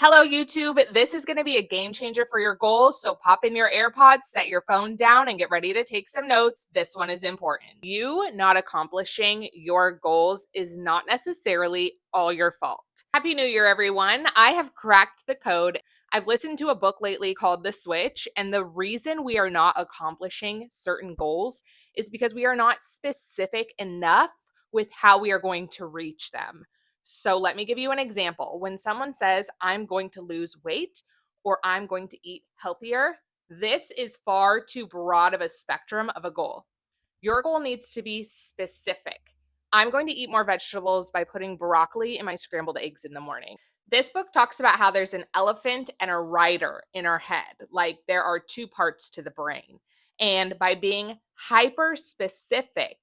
Hello, YouTube. This is going to be a game changer for your goals. So pop in your AirPods, set your phone down, and get ready to take some notes. This one is important. You not accomplishing your goals is not necessarily all your fault. Happy New Year, everyone. I have cracked the code. I've listened to a book lately called The Switch, and the reason we are not accomplishing certain goals is because we are not specific enough with how we are going to reach them. So let me give you an example. When someone says, I'm going to lose weight or I'm going to eat healthier, this is far too broad of a spectrum of a goal. Your goal needs to be specific. I'm going to eat more vegetables by putting broccoli in my scrambled eggs in the morning. This book talks about how there's an elephant and a rider in our head, like there are two parts to the brain. And by being hyper specific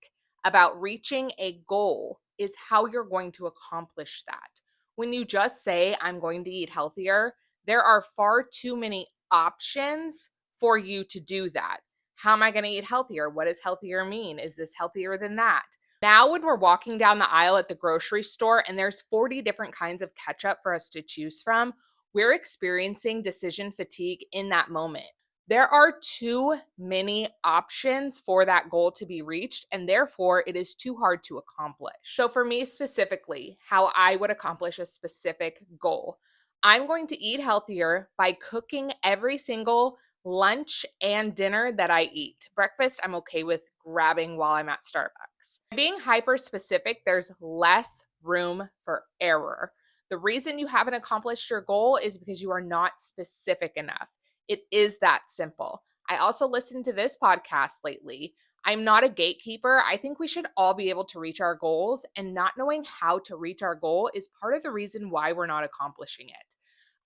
about reaching a goal is how you're going to accomplish that. When you just say, I'm going to eat healthier, there are far too many options for you to do that. How am I going to eat healthier? What does healthier mean? Is this healthier than that? Now, when we're walking down the aisle at the grocery store and there's 40 different kinds of ketchup for us to choose from, we're experiencing decision fatigue in that moment. There are too many options for that goal to be reached, and therefore it is too hard to accomplish. So, for me specifically, how I would accomplish a specific goal, I'm going to eat healthier by cooking every single lunch and dinner that I eat. Breakfast, I'm okay with grabbing while I'm at Starbucks. Being hyper specific, there's less room for error. The reason you haven't accomplished your goal is because you are not specific enough. It is that simple. I also listened to this podcast lately. I'm not a gatekeeper. I think we should all be able to reach our goals, and not knowing how to reach our goal is part of the reason why we're not accomplishing it.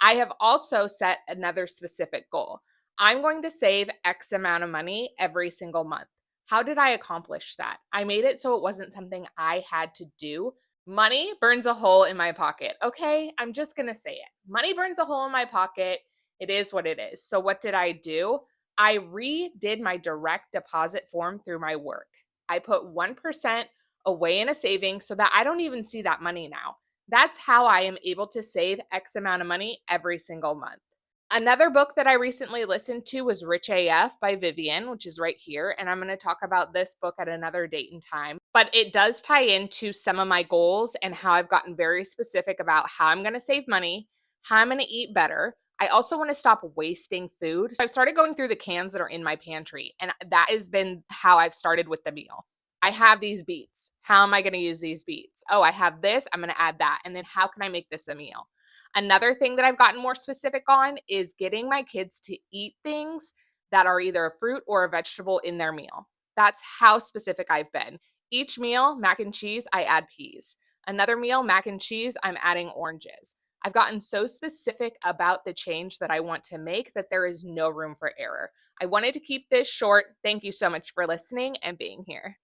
I have also set another specific goal. I'm going to save X amount of money every single month. How did I accomplish that? I made it so it wasn't something I had to do. Money burns a hole in my pocket. Okay, I'm just going to say it. Money burns a hole in my pocket. It is what it is. So what did I do? I redid my direct deposit form through my work. I put 1% away in a savings so that I don't even see that money now. That's how I am able to save X amount of money every single month. Another book that I recently listened to was Rich AF by Vivian, which is right here. And I'm going to talk about this book at another date and time. But it does tie into some of my goals and how I've gotten very specific about how I'm going to save money, how I'm going to eat better. I also want to stop wasting food. So I've started going through the cans that are in my pantry, and that has been how I've started with the meal. I have these beets. How am I going to use these beets? Oh, I have this. I'm going to add that. And then how can I make this a meal? Another thing that I've gotten more specific on is getting my kids to eat things that are either a fruit or a vegetable in their meal. That's how specific I've been. Each meal, mac and cheese, I add peas. Another meal, mac and cheese, I'm adding oranges. I've gotten so specific about the change that I want to make that there is no room for error. I wanted to keep this short. Thank you so much for listening and being here.